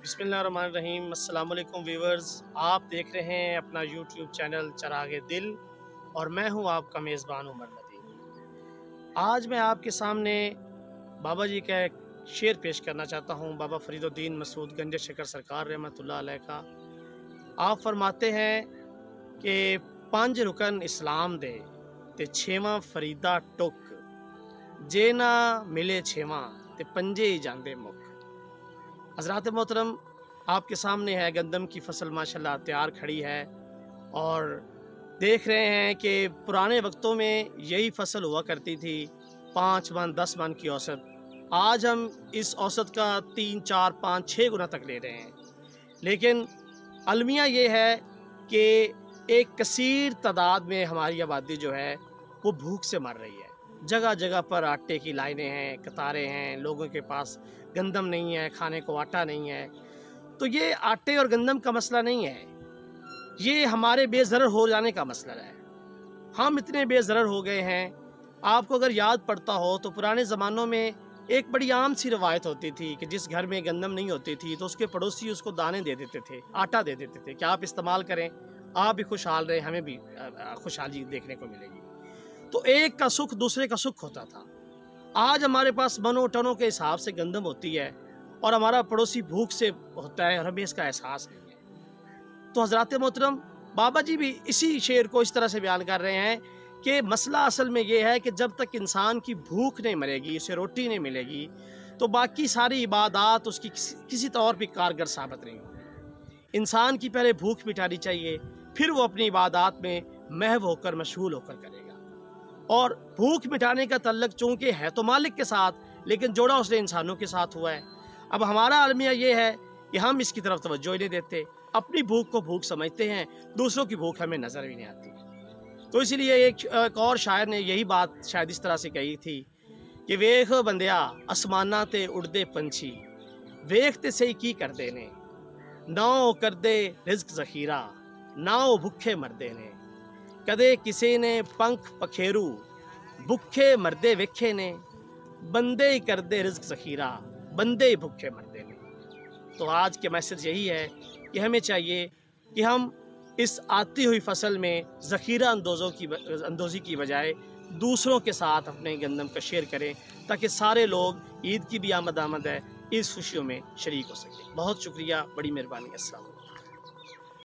बिस्मिल्लाहिर्रहमानिर्रहीम। अस्सलाम वालेकुम व्यूवर्स, आप देख रहे हैं अपना यूट्यूब चैनल चरागे दिल और मैं हूं आपका मेज़बान उमर नदीम। आज मैं आपके सामने बाबा जी का एक शेर पेश करना चाहता हूं, बाबा फरीदुद्दीन मसूद गंज शकर सरकार रहमतुल्लाह अलैह का। आप फरमाते हैं कि 5 रुकन इस्लाम दे ते 6वां फरीदा टुक, जे ना मिले 6वां ते 5 ही जांदे मुक। हज़रात मोहतरम, आपके सामने है गंदम की फसल माशाल्लाह तैयार खड़ी है और देख रहे हैं कि पुराने वक्तों में यही फसल हुआ करती थी, 5 मन 10 मन की औसत। आज हम इस औसत का 3, 4, 5, 6 गुना तक ले रहे हैं। लेकिन अलमिया ये है कि एक कसीर तादाद में हमारी आबादी जो है वो भूख से मर रही है। जगह जगह पर आटे की लाइनें हैं, कतारें हैं, लोगों के पास गंदम नहीं है, खाने को आटा नहीं है। तो ये आटे और गंदम का मसला नहीं है, ये हमारे बेज़रर हो जाने का मसला है। हम इतने बेज़रर हो गए हैं। आपको अगर याद पड़ता हो तो पुराने ज़मानों में एक बड़ी आम सी रवायत होती थी कि जिस घर में गंदम नहीं होती थी तो उसके पड़ोसी उसको दाने दे देते थे, आटा दे देते थे कि आप इस्तेमाल करें, आप भी खुशहाल रहे, हमें भी खुशहाली देखने को मिलेगी। तो एक का सुख दूसरे का सुख होता था। आज हमारे पास मनों टनों के हिसाब से गंदम होती है और हमारा पड़ोसी भूख से होता है और हमें इसका एहसास नहीं है। तो हज़रात मोहतरम, बाबा जी भी इसी शेर को इस तरह से बयान कर रहे हैं कि मसला असल में ये है कि जब तक इंसान की भूख नहीं मरेगी, उसे रोटी नहीं मिलेगी, तो बाकी सारी इबादत उसकी किसी तौर पर कारगर साबित नहीं होगी। इंसान की पहले भूख मिटानी चाहिए, फिर वो अपनी इबादत में महव होकर मशगूल होकर करेगा। और भूख मिटाने का तल्लक चूँकि है तो मालिक के साथ, लेकिन जोड़ा उसने इंसानों के साथ हुआ है। अब हमारा अलमिया ये है कि हम इसकी तरफ तवज्जो ही नहीं देते, अपनी भूख को भूख समझते हैं, दूसरों की भूख हमें नज़र भी नहीं आती। तो इसीलिए एक और शायर ने यही बात शायद इस तरह से कही थी कि वेख बंदिया आसमाना ते उड़दे पंछी, वेख ते सही की करते ने, ना ओ करदे रिज़्क ज़ख़ीरा, ना ओ भुखे मरदे ने, कदे किसी ने पंख पखेरू, भुखे मरदे वेखे ने, बंदे ही करदे रिज़्क ज़ख़ीरा, बंदे ही भुखे मरदे ने। तो आज के मैसेज यही है कि हमें चाहिए कि हम इस आती हुई फसल में ज़ख़ीरा अंदोज़ी की बजाय दूसरों के साथ अपने गंदम का शेयर करें, ताकि सारे लोग ईद की भी आमद है, इस खुशियों में शरीक हो सकें। बहुत शुक्रिया, बड़ी मेहरबानी। अस्सलाम वालेकुम।